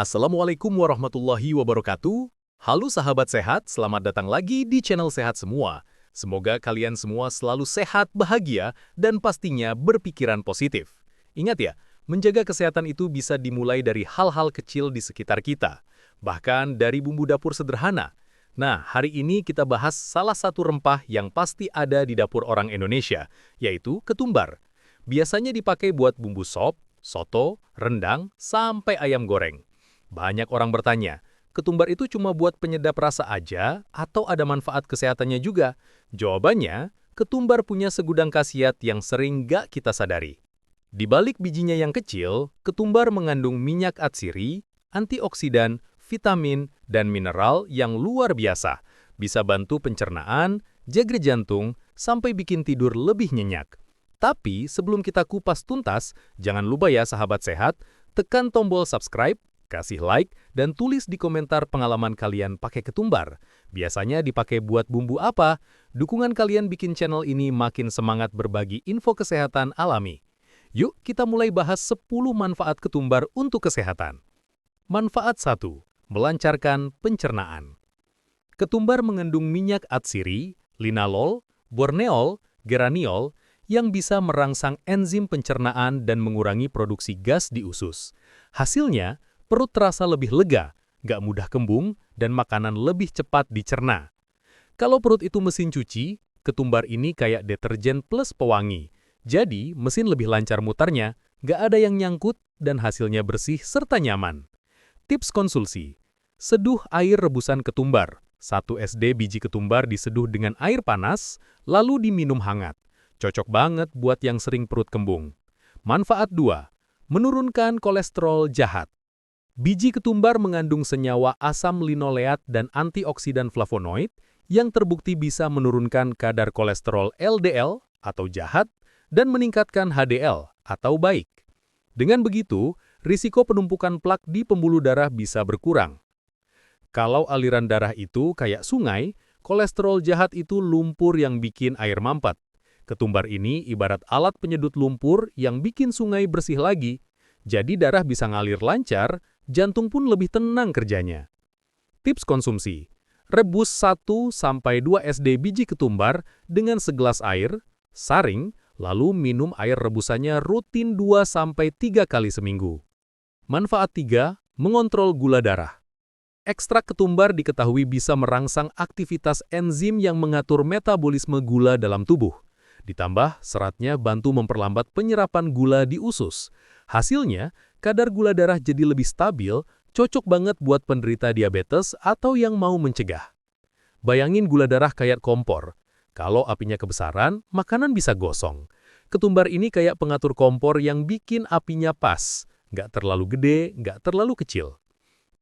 Assalamualaikum warahmatullahi wabarakatuh. Halo sahabat sehat, selamat datang lagi di channel Sehat Semua. Semoga kalian semua selalu sehat, bahagia, dan pastinya berpikiran positif. Ingat ya, menjaga kesehatan itu bisa dimulai dari hal-hal kecil di sekitar kita. Bahkan dari bumbu dapur sederhana. Nah, hari ini kita bahas salah satu rempah yang pasti ada di dapur orang Indonesia, yaitu ketumbar. Biasanya dipakai buat bumbu sop, soto, rendang, sampai ayam goreng. Banyak orang bertanya, ketumbar itu cuma buat penyedap rasa aja atau ada manfaat kesehatannya juga? Jawabannya, ketumbar punya segudang khasiat yang sering gak kita sadari. Di balik bijinya yang kecil, ketumbar mengandung minyak atsiri, antioksidan, vitamin, dan mineral yang luar biasa. Bisa bantu pencernaan, jaga jantung, sampai bikin tidur lebih nyenyak. Tapi sebelum kita kupas tuntas, jangan lupa ya sahabat sehat, tekan tombol subscribe, kasih like, dan tulis di komentar pengalaman kalian pakai ketumbar. Biasanya dipakai buat bumbu apa? Dukungan kalian bikin channel ini makin semangat berbagi info kesehatan alami. Yuk kita mulai bahas 10 manfaat ketumbar untuk kesehatan. Manfaat 1. Melancarkan pencernaan. Ketumbar mengandung minyak atsiri, linalol, borneol, geraniol, yang bisa merangsang enzim pencernaan dan mengurangi produksi gas di usus. Hasilnya, perut terasa lebih lega, gak mudah kembung, dan makanan lebih cepat dicerna. Kalau perut itu mesin cuci, ketumbar ini kayak deterjen plus pewangi. Jadi, mesin lebih lancar mutarnya, gak ada yang nyangkut, dan hasilnya bersih serta nyaman. Tips konsumsi. Seduh air rebusan ketumbar. 1 SD biji ketumbar diseduh dengan air panas, lalu diminum hangat. Cocok banget buat yang sering perut kembung. Manfaat 2. Menurunkan kolesterol jahat. Biji ketumbar mengandung senyawa asam linoleat dan antioksidan flavonoid yang terbukti bisa menurunkan kadar kolesterol LDL atau jahat dan meningkatkan HDL atau baik. Dengan begitu, risiko penumpukan plak di pembuluh darah bisa berkurang. Kalau aliran darah itu kayak sungai, kolesterol jahat itu lumpur yang bikin air mampet. Ketumbar ini ibarat alat penyedut lumpur yang bikin sungai bersih lagi. Jadi darah bisa ngalir lancar, jantung pun lebih tenang kerjanya. Tips konsumsi. Rebus 1-2 SD biji ketumbar dengan segelas air, saring, lalu minum air rebusannya rutin 2-3 kali seminggu. Manfaat 3. Mengontrol gula darah. Ekstrak ketumbar diketahui bisa merangsang aktivitas enzim yang mengatur metabolisme gula dalam tubuh. Ditambah, seratnya bantu memperlambat penyerapan gula di usus. Hasilnya, kadar gula darah jadi lebih stabil, cocok banget buat penderita diabetes atau yang mau mencegah. Bayangin gula darah kayak kompor. Kalau apinya kebesaran, makanan bisa gosong. Ketumbar ini kayak pengatur kompor yang bikin apinya pas. Nggak terlalu gede, nggak terlalu kecil.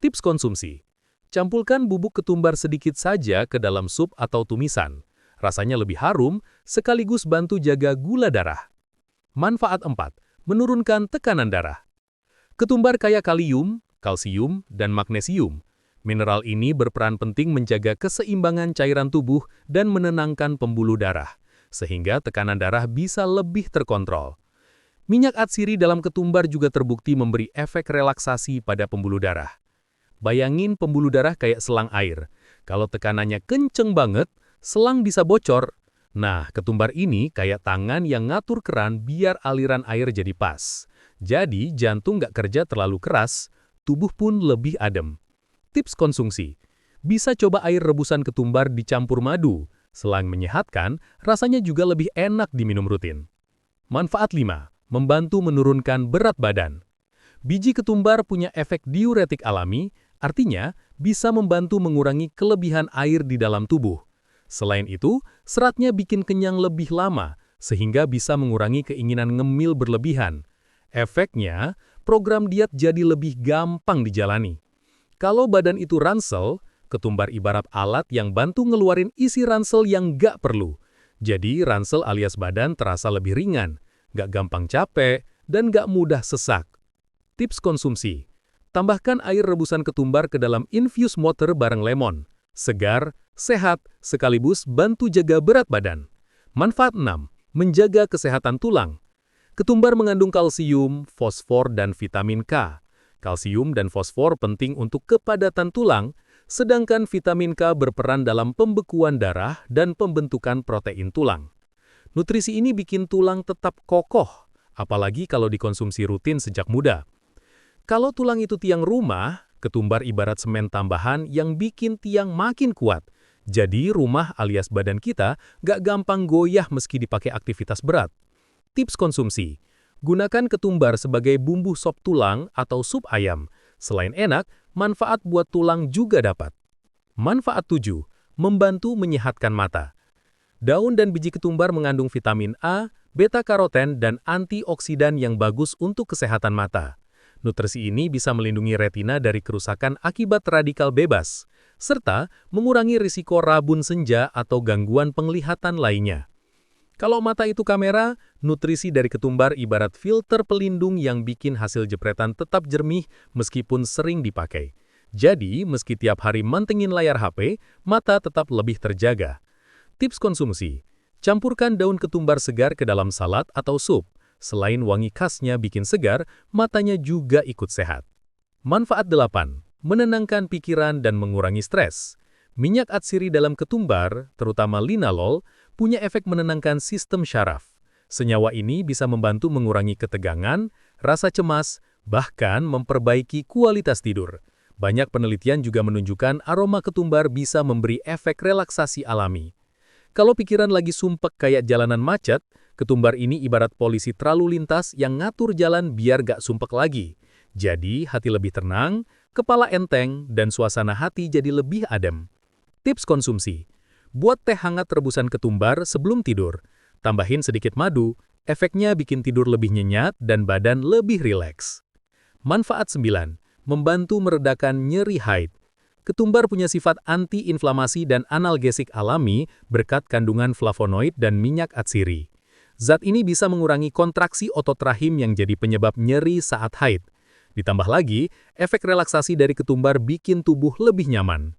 Tips konsumsi. Campurkan bubuk ketumbar sedikit saja ke dalam sup atau tumisan. Rasanya lebih harum, sekaligus bantu jaga gula darah. Manfaat 4. Menurunkan tekanan darah. Ketumbar kaya kalium, kalsium, dan magnesium. Mineral ini berperan penting menjaga keseimbangan cairan tubuh dan menenangkan pembuluh darah, sehingga tekanan darah bisa lebih terkontrol. Minyak atsiri dalam ketumbar juga terbukti memberi efek relaksasi pada pembuluh darah. Bayangin pembuluh darah kayak selang air. Kalau tekanannya kenceng banget, selang bisa bocor. Nah, ketumbar ini kayak tangan yang ngatur keran biar aliran air jadi pas. Jadi, jantung nggak kerja terlalu keras, tubuh pun lebih adem. Tips konsumsi. Bisa coba air rebusan ketumbar dicampur madu. Selain menyehatkan, rasanya juga lebih enak diminum rutin. Manfaat 5. Membantu menurunkan berat badan. Biji ketumbar punya efek diuretik alami, artinya bisa membantu mengurangi kelebihan air di dalam tubuh. Selain itu, seratnya bikin kenyang lebih lama, sehingga bisa mengurangi keinginan ngemil berlebihan. Efeknya, program diet jadi lebih gampang dijalani. Kalau badan itu ransel, ketumbar ibarat alat yang bantu ngeluarin isi ransel yang nggak perlu. Jadi, ransel alias badan terasa lebih ringan, nggak gampang capek, dan nggak mudah sesak. Tips konsumsi. Tambahkan air rebusan ketumbar ke dalam infused water bareng lemon. Segar, sehat, sekaligus bantu jaga berat badan. Manfaat 6. Menjaga kesehatan tulang. Ketumbar mengandung kalsium, fosfor, dan vitamin K. Kalsium dan fosfor penting untuk kepadatan tulang, sedangkan vitamin K berperan dalam pembekuan darah dan pembentukan protein tulang. Nutrisi ini bikin tulang tetap kokoh, apalagi kalau dikonsumsi rutin sejak muda. Kalau tulang itu tiang rumah, ketumbar ibarat semen tambahan yang bikin tiang makin kuat. Jadi rumah alias badan kita gak gampang goyah meski dipakai aktivitas berat. Tips konsumsi: gunakan ketumbar sebagai bumbu sop tulang atau sup ayam. Selain enak, manfaat buat tulang juga dapat. Manfaat 7. Membantu menyehatkan mata. Daun dan biji ketumbar mengandung vitamin A, beta-karoten, dan antioksidan yang bagus untuk kesehatan mata. Nutrisi ini bisa melindungi retina dari kerusakan akibat radikal bebas, serta mengurangi risiko rabun senja atau gangguan penglihatan lainnya. Kalau mata itu kamera, nutrisi dari ketumbar ibarat filter pelindung yang bikin hasil jepretan tetap jernih meskipun sering dipakai. Jadi, meski tiap hari mantengin layar HP, mata tetap lebih terjaga. Tips konsumsi: campurkan daun ketumbar segar ke dalam salad atau sup. Selain wangi khasnya bikin segar, matanya juga ikut sehat. Manfaat 8. Menenangkan pikiran dan mengurangi stres. Minyak atsiri dalam ketumbar, terutama linalol, punya efek menenangkan sistem syaraf. Senyawa ini bisa membantu mengurangi ketegangan, rasa cemas, bahkan memperbaiki kualitas tidur. Banyak penelitian juga menunjukkan aroma ketumbar bisa memberi efek relaksasi alami. Kalau pikiran lagi sumpek kayak jalanan macet, ketumbar ini ibarat polisi lalu lintas yang ngatur jalan biar gak sumpek lagi. Jadi, hati lebih tenang, kepala enteng, dan suasana hati jadi lebih adem. Tips konsumsi: buat teh hangat rebusan ketumbar sebelum tidur. Tambahin sedikit madu, efeknya bikin tidur lebih nyenyak dan badan lebih rileks. Manfaat 9. Membantu meredakan nyeri haid. Ketumbar punya sifat anti-inflamasi dan analgesik alami berkat kandungan flavonoid dan minyak atsiri. Zat ini bisa mengurangi kontraksi otot rahim yang jadi penyebab nyeri saat haid. Ditambah lagi, efek relaksasi dari ketumbar bikin tubuh lebih nyaman.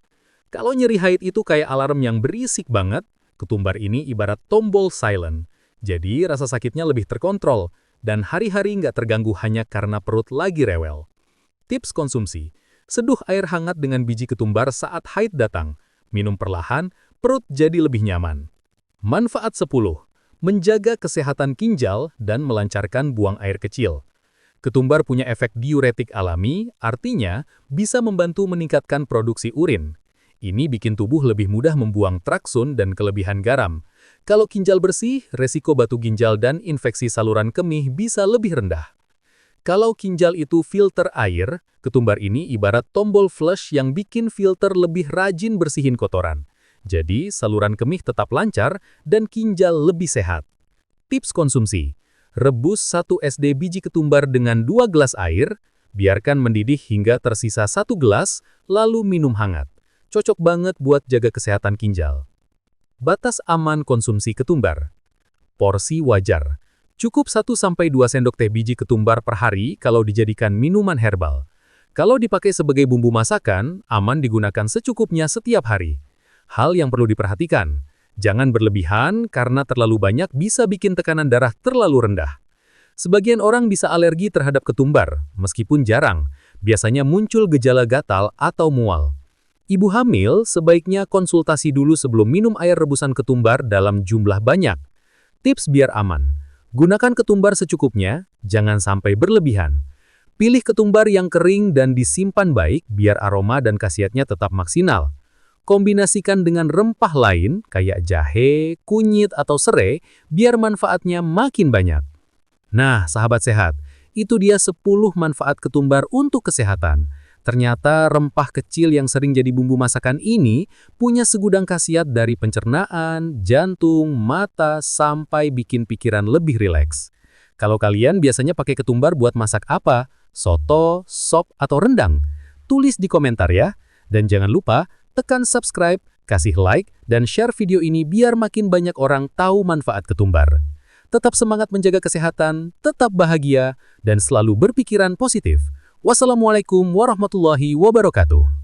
Kalau nyeri haid itu kayak alarm yang berisik banget, ketumbar ini ibarat tombol silent. Jadi rasa sakitnya lebih terkontrol, dan hari-hari nggak terganggu hanya karena perut lagi rewel. Tips konsumsi: seduh air hangat dengan biji ketumbar saat haid datang. Minum perlahan, perut jadi lebih nyaman. Manfaat 10. Menjaga kesehatan ginjal dan melancarkan buang air kecil. Ketumbar punya efek diuretik alami, artinya bisa membantu meningkatkan produksi urin. Ini bikin tubuh lebih mudah membuang traksun dan kelebihan garam. Kalau ginjal bersih, resiko batu ginjal dan infeksi saluran kemih bisa lebih rendah. Kalau ginjal itu filter air, ketumbar ini ibarat tombol flush yang bikin filter lebih rajin bersihin kotoran. Jadi, saluran kemih tetap lancar dan ginjal lebih sehat. Tips konsumsi: rebus 1 SD biji ketumbar dengan 2 gelas air, biarkan mendidih hingga tersisa 1 gelas, lalu minum hangat. Cocok banget buat jaga kesehatan ginjal. Batas aman konsumsi ketumbar. Porsi wajar. Cukup 1-2 sendok teh biji ketumbar per hari kalau dijadikan minuman herbal. Kalau dipakai sebagai bumbu masakan, aman digunakan secukupnya setiap hari. Hal yang perlu diperhatikan: jangan berlebihan karena terlalu banyak bisa bikin tekanan darah terlalu rendah. Sebagian orang bisa alergi terhadap ketumbar, meskipun jarang. Biasanya muncul gejala gatal atau mual. Ibu hamil sebaiknya konsultasi dulu sebelum minum air rebusan ketumbar dalam jumlah banyak. Tips biar aman: gunakan ketumbar secukupnya, jangan sampai berlebihan. Pilih ketumbar yang kering dan disimpan baik biar aroma dan khasiatnya tetap maksimal. Kombinasikan dengan rempah lain kayak jahe, kunyit, atau serai biar manfaatnya makin banyak. Nah, sahabat sehat, itu dia 10 manfaat ketumbar untuk kesehatan. Ternyata rempah kecil yang sering jadi bumbu masakan ini punya segudang khasiat dari pencernaan, jantung, mata, sampai bikin pikiran lebih rileks. Kalau kalian biasanya pakai ketumbar buat masak apa? Soto, sop, atau rendang? Tulis di komentar ya. Dan jangan lupa tekan subscribe, kasih like, dan share video ini biar makin banyak orang tahu manfaat ketumbar. Tetap semangat menjaga kesehatan, tetap bahagia, dan selalu berpikiran positif. Wassalamualaikum warahmatullahi wabarakatuh.